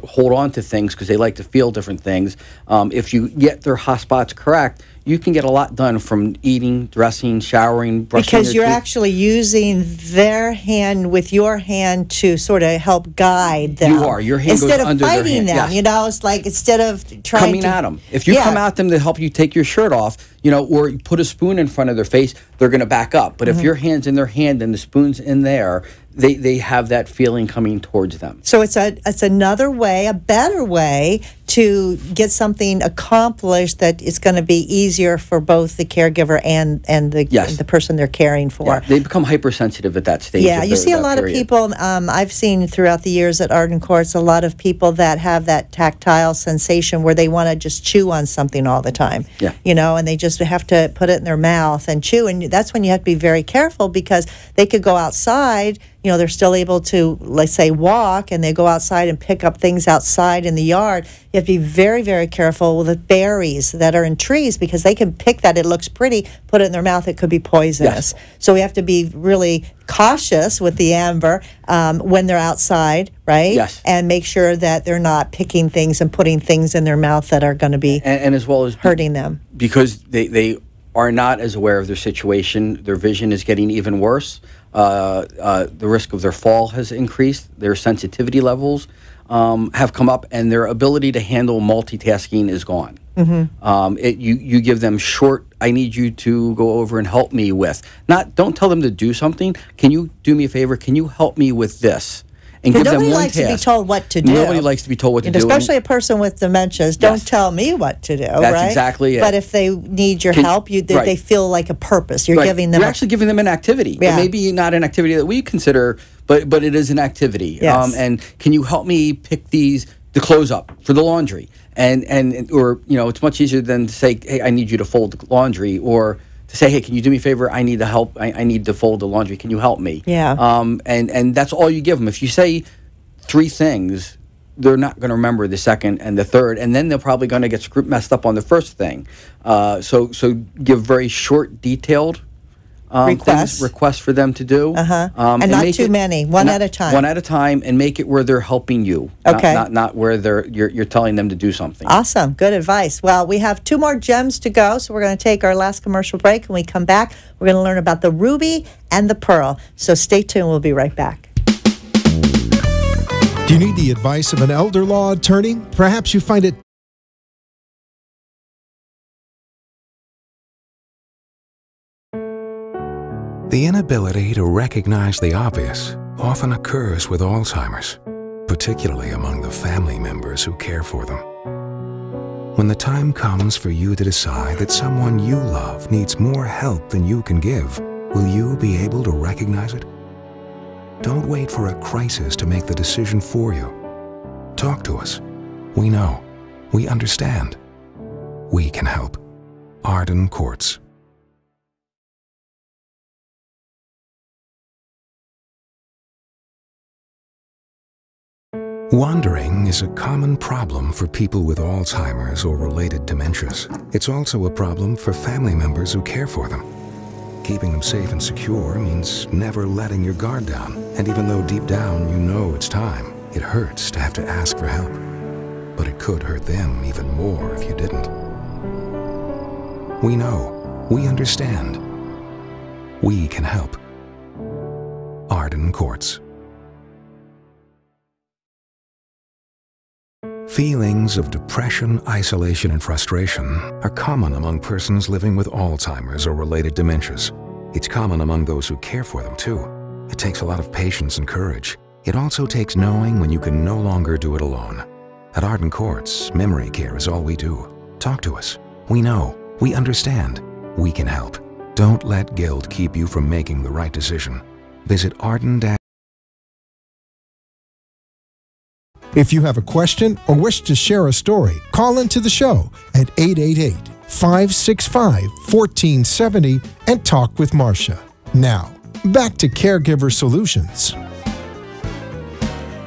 hold on to things because they like to feel different things. If you get their hot spots correct, you can get a lot done from eating, dressing, showering, brushing because you're teeth. actually using their hand with your hand to sort of help guide them. You are. Your hand instead goes of under their fighting hand. them. Yes. It's like instead of trying coming to at them. If you come at them to help you take your shirt off, or you put a spoon in front of their face, they're going to back up. But if your hand's in their hand and the spoon's in there, they have that feeling coming towards them. So it's another way, a better way to get something accomplished that is going to be easier for both the caregiver and the person they're caring for. Yeah, they become hypersensitive at that stage. Yeah, you see a lot of people, I've seen throughout the years at Arden Courts, a lot of people that have that tactile sensation where they want to just chew on something all the time. Yeah. And they just have to put it in their mouth and chew. And that's when you have to be very careful because they could go outside, they're still able to, let's say, walk, and they go outside and pick up things outside in the yard. You have to be very, very careful with the berries that are in trees because they can pick that. It looks pretty, put it in their mouth, it could be poisonous. Yes. So we have to be really cautious with the amber when they're outside, right? Yes. And make sure that they're not picking things and putting things in their mouth that are going to be and as well as hurting them. Because they are not as aware of their situation. Their vision is getting even worse. The risk of their fall has increased. Their sensitivity levels have come up, and their ability to handle multitasking is gone. Mm-hmm. You give them short, I need you to go over and help me with. Don't tell them to do something. Can you do me a favor? Can you help me with this? And give them one nobody likes task. to be told what to do. Nobody likes to be told what to do. Especially a person with dementias. Don't tell me what to do, right? That's exactly it. But if they need your help, they feel like a purpose. You're giving them. You're actually giving them an activity. Yeah. It may be not an activity that we consider, but it is an activity. Yes. And can you help me pick the clothes up for the laundry? Or it's much easier than to say, hey, I need you to fold the laundry, or to say, hey, can you do me a favor? I need the help. I need to fold the laundry. Can you help me? Yeah. And that's all you give them. If you say 3 things, they're not going to remember the second and the third, and then they're probably going to get messed up on the first thing. So give very short, detailed requests for them to do. And not too many, one at a time. One at a time, and make it where they're helping you. Okay. Not where you're telling them to do something. Awesome. Good advice. Well, we have 2 more gems to go, so we're going to take our last commercial break. When we come back, we're going to learn about the ruby and the pearl. So stay tuned. We'll be right back. Do you need the advice of an elder law attorney? Perhaps you find it The inability to recognize the obvious often occurs with Alzheimer's, particularly among the family members who care for them. When the time comes for you to decide that someone you love needs more help than you can give, will you be able to recognize it? Don't wait for a crisis to make the decision for you. Talk to us. We know. We understand. We can help. Arden Courts. Wandering is a common problem for people with Alzheimer's or related dementias. It's also a problem for family members who care for them. Keeping them safe and secure means never letting your guard down. And even though deep down you know it's time, it hurts to have to ask for help. But it could hurt them even more if you didn't. We know. We understand. We can help. Arden Courts. Feelings of depression, isolation, and frustration are common among persons living with Alzheimer's or related dementias. It's common among those who care for them, too. It takes a lot of patience and courage. It also takes knowing when you can no longer do it alone. At Arden Courts, memory care is all we do. Talk to us. We know. We understand. We can help. Don't let guilt keep you from making the right decision. Visit Arden. If you have a question or wish to share a story, call into the show at 888-565-1470 and talk with Marsha. Now, back to Caregiver Solutions.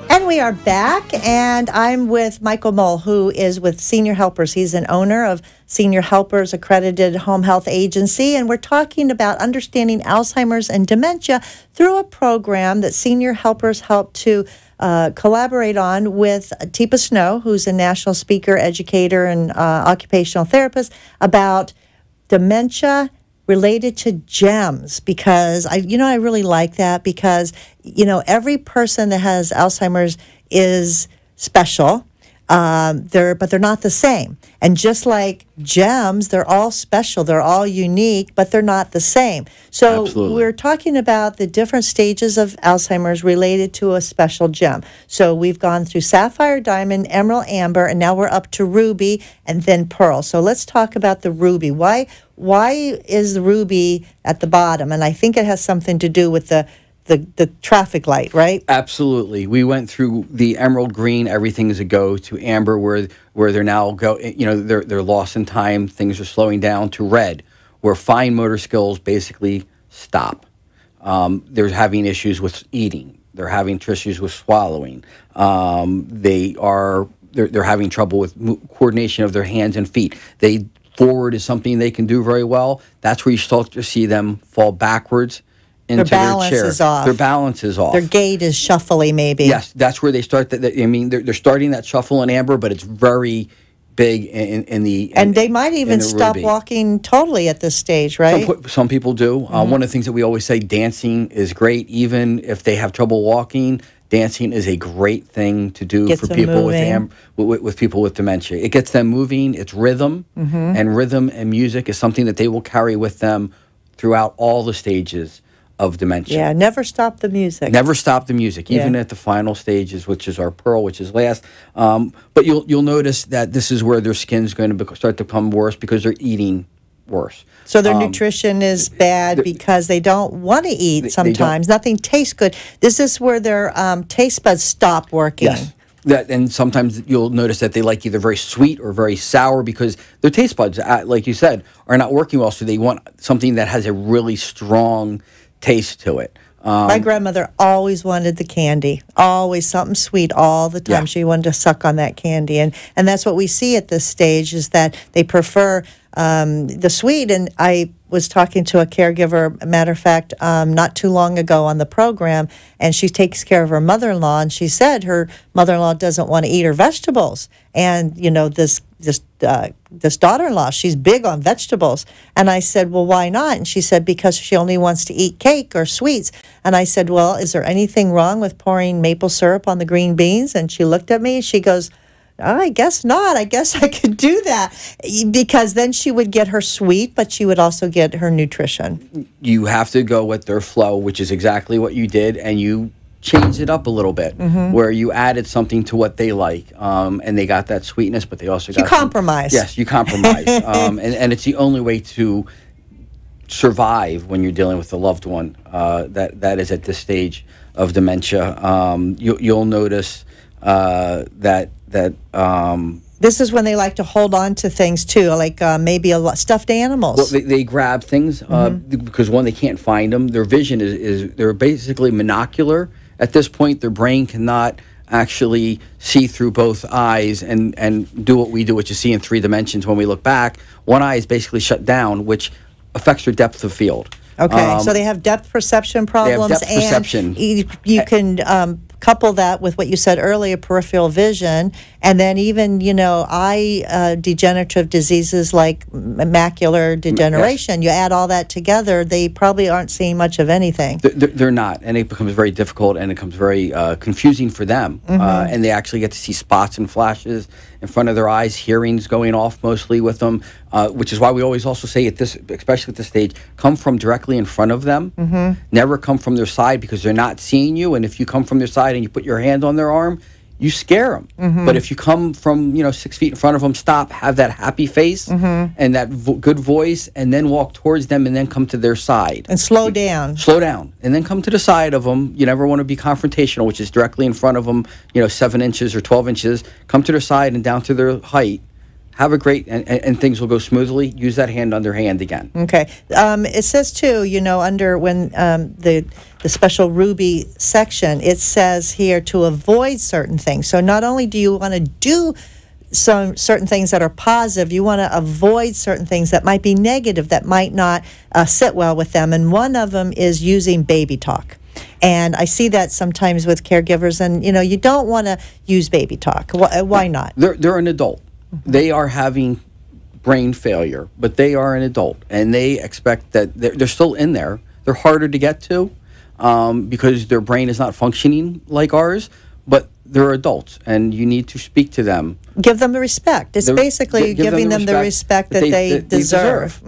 And we are back, and I'm with Michael Moll, who is with Senior Helpers. He's an owner of Senior Helpers Accredited Home Health Agency, and we're talking about understanding Alzheimer's and dementia through a program that Senior Helpers help to collaborate on with Teele Snow, who's a national speaker, educator, and occupational therapist, about dementia related to GEMS, because I really like that, because every person that has Alzheimer's is special. But they're not the same. And just like GEMS, they're all special, they're all unique, but they're not the same. So Absolutely. We're talking about the different stages of Alzheimer's related to a special gem. So we've gone through sapphire, diamond, emerald, amber, and now we're up to ruby and then pearl. So let's talk about the ruby. Why is the ruby at the bottom? And I think it has something to do with the traffic light, right? Absolutely. We went through the emerald green, everything is a go, to amber, where they're now they're lost in time, things are slowing down, to red, where fine motor skills basically stop. They're having issues with eating. They're having issues with swallowing. They're having trouble with coordination of their hands and feet. Forward is something they can do very well. That's where you start to see them fall backwards into their balance chair. Is off. Their balance is off. Their gait is shuffly, maybe. Yes, that's where they start. They're starting that shuffle in amber, but it's very big in the. And they might even stop ruby. Walking totally at this stage, right? Some people do. One of the things that we always say, dancing is great, even if they have trouble walking. Dancing is a great thing to do for people with people with dementia. It gets them moving. It's rhythm, and rhythm and music is something that they will carry with them throughout all the stages of dementia. Yeah, never stop the music. Never stop the music, even at the final stages, which is our pearl, which is last. But you'll notice that this is where their skin's going to start to become worse because they're eating worse. So their nutrition is bad because they don't want to eat sometimes. Nothing tastes good. This is where their taste buds stop working. Yes. And sometimes you'll notice that they like either very sweet or very sour because their taste buds, like you said, are not working well. So they want something that has a really strong taste to it. My grandmother always wanted the candy, always something sweet all the time. Yeah. She wanted to suck on that candy. And that's what we see at this stage, is that they prefer the sweet. And I was talking to a caregiver, matter of fact, not too long ago on the program, and she takes care of her mother-in-law, and she said her mother-in-law doesn't want to eat her vegetables. And, this daughter-in-law, she's big on vegetables. And I said, well, why not? And she said, because she only wants to eat cake or sweets. And I said, well, is there anything wrong with pouring maple syrup on the green beans? And she looked at me, she goes, I guess not. I guess I could do that, because then she would get her sweet, but she would also get her nutrition. You have to go with their flow, which is exactly what you did, and you changed it up a little bit, where you added something to what they like, and they got that sweetness, but they also got you compromise. Yes, you compromise, and it's the only way to survive when you're dealing with a loved one that is at this stage of dementia. You'll notice that this is when they like to hold on to things too, like maybe stuffed animals. Well, they grab things because one, they can't find them. Their vision is they're basically monocular at this point. Their brain cannot actually see through both eyes and do what we do, which is see in 3 dimensions. When we look back, one eye is basically shut down, which affects their depth of field. Okay, so they have depth perception problems. They have depth perception. You can couple that with what you said earlier, peripheral vision, and then even, eye degenerative diseases like macular degeneration. Yes. You add all that together, they probably aren't seeing much of anything. They're not, and it becomes very difficult, and it becomes very confusing for them. And they actually get to see spots and flashes in front of their eyes, hearings going off mostly with them, which is why we always also say, especially at this stage, come from directly in front of them. Never come from their side, because they're not seeing you, and if you come from their side and you put your hand on their arm, you scare them. But if you come from 6 feet in front of them, stop, have that happy face and that good voice, and then walk towards them, and then come to their side and slow down, and then come to the side of them. You never want to be confrontational, which is directly in front of them, 7 inches or 12 inches. Come to their side and down to their height. Have a great, and things will go smoothly. Use that hand on their hand again. Okay. It says too, under when the special Ruby section, it says here to avoid certain things. So not only do you want to do some certain things that are positive, you want to avoid certain things that might be negative, that might not sit well with them. And one of them is using baby talk. And I see that sometimes with caregivers, and you don't want to use baby talk. Why not? They're an adult. They are having brain failure, but they are an adult, and they expect that they're still in there. They're harder to get to because their brain is not functioning like ours, but they're adults, and you need to speak to them. Give them the respect. It's basically giving them the respect that they deserve.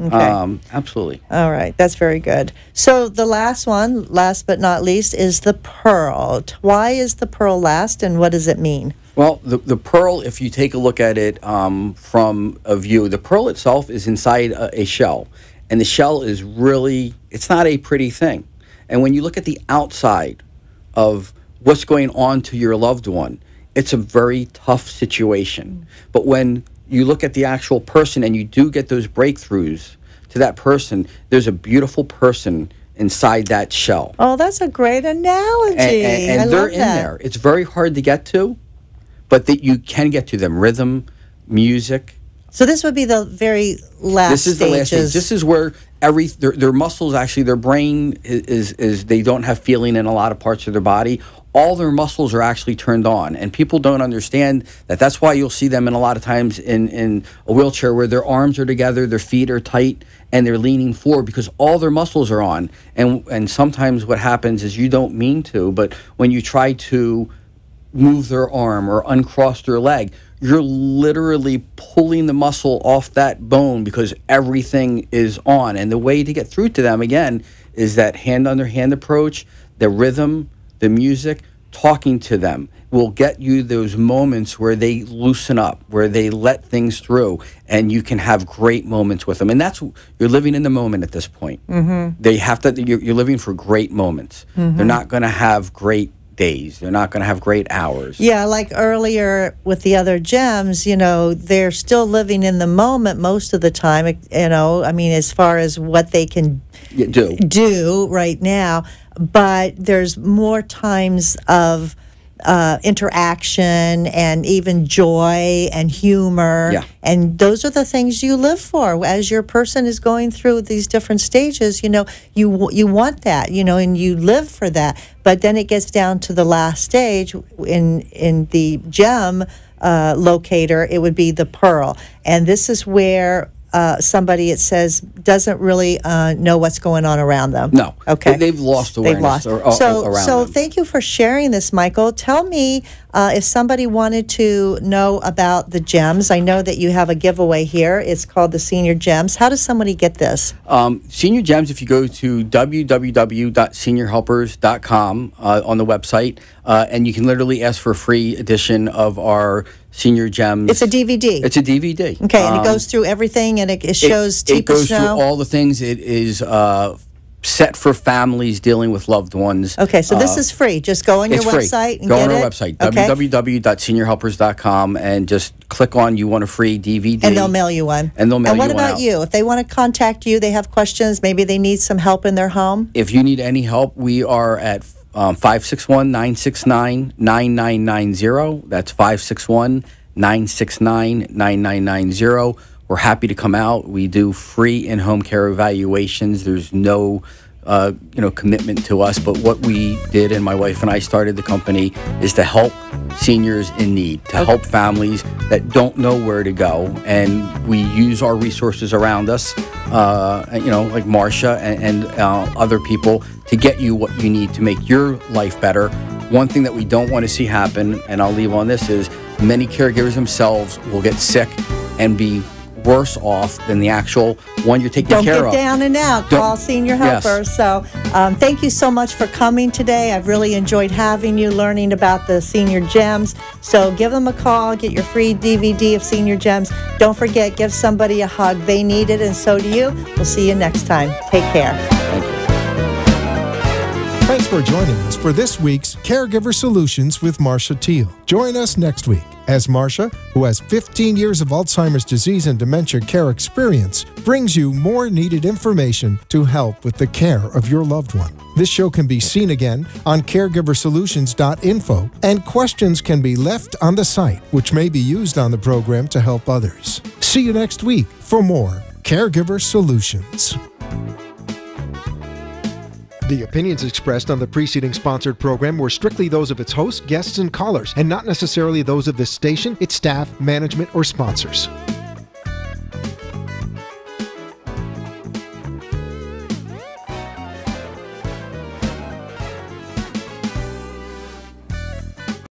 Okay. Absolutely. All right. That's very good. So the last one, last but not least, is the pearl. Why is the pearl last, and what does it mean? Well, the pearl, if you take a look at it from a view, the pearl itself is inside a shell. And the shell is really, it's not a pretty thing. And when you look at the outside of what's going on to your loved one, it's a very tough situation. But when you look at the actual person and you do get those breakthroughs to that person, there's a beautiful person inside that shell. Oh, that's a great analogy. And they're in there. It's very hard to get to, but that you can get to them. Rhythm, music. So this would be the very last stages. This is the last stage. This is where their muscles, actually, their brain is they don't have feeling in a lot of parts of their body. All their muscles are actually turned on, and people don't understand that. That's why you'll see them in a lot of times in a wheelchair where their arms are together, their feet are tight, and they're leaning forward because all their muscles are on. And sometimes what happens is you don't mean to, but when you try to move their arm or uncross their leg, you're literally pulling the muscle off that bone because everything is on. And the way to get through to them, again, is that hand on their hand approach, the rhythm, the music. Talking to them will get you those moments where they loosen up, where they let things through, and you can have great moments with them. And that's, you're living in the moment at this point. They have to, you're living for great moments. They're not going to have great days. They're not going to have great hours. Yeah, like earlier with the other gems, they're still living in the moment most of the time, I mean, as far as what they can do right now. But there's more times of interaction and even joy and humor. Yeah. And those are the things you live for. As your person is going through these different stages, you want that, and you live for that. But then it gets down to the last stage in the gem locator, it would be the pearl. And this is where somebody, it says, doesn't really know what's going on around them. No. Okay. They've lost awareness around So them. thank you for sharing this, Michael. Tell me if somebody wanted to know about the gems. I know that you have a giveaway here. It's called the Senior Gems. How does somebody get this? Senior Gems, if you go to www.seniorhelpers.com on the website, and you can literally ask for a free edition of our Senior Gems. It's a DVD. It's a DVD. Okay, and it goes through everything, and it shows It goes Snow. through all the things. It is set for families dealing with loved ones. Okay, so this is free. Just go on your website and go get it. on our website, Okay. www.seniorhelpers.com, and just click on you want a free DVD. And they'll mail you one. And they'll mail you one And what about out. you? If they want to contact you, they have questions, maybe they need some help in their home? If you need any help, we are at 561-969-9990. That's 561-969-9990. We're happy to come out. We do free in-home care evaluations. There's no commitment to us, but what we did, and my wife and I started the company, is to help seniors in need, to help families that don't know where to go, and we use our resources around us, like Marsha and other people, to get you what you need to make your life better. One thing that we don't want to see happen, and I'll leave on this, is many caregivers themselves will get sick and be worse off than the actual one you're taking care of. Don't get down and out. Call Senior Helpers. Yes. So thank you so much for coming today. I've really enjoyed having you, learning about the Senior Gems. So give them a call. Get your free DVD of Senior Gems. Don't forget, give somebody a hug. They need it, and so do you. We'll see you next time. Take care. Thank you. Thanks for joining us for this week's Caregiver Solutions with Marsha Teele. Join us next week as Marsha, who has 15 years of Alzheimer's disease and dementia care experience, brings you more needed information to help with the care of your loved one. This show can be seen again on caregiversolutions.info, and questions can be left on the site, which may be used on the program to help others. See you next week for more Caregiver Solutions. The opinions expressed on the preceding sponsored program were strictly those of its hosts, guests, and callers, and not necessarily those of this station, its staff, management, or sponsors.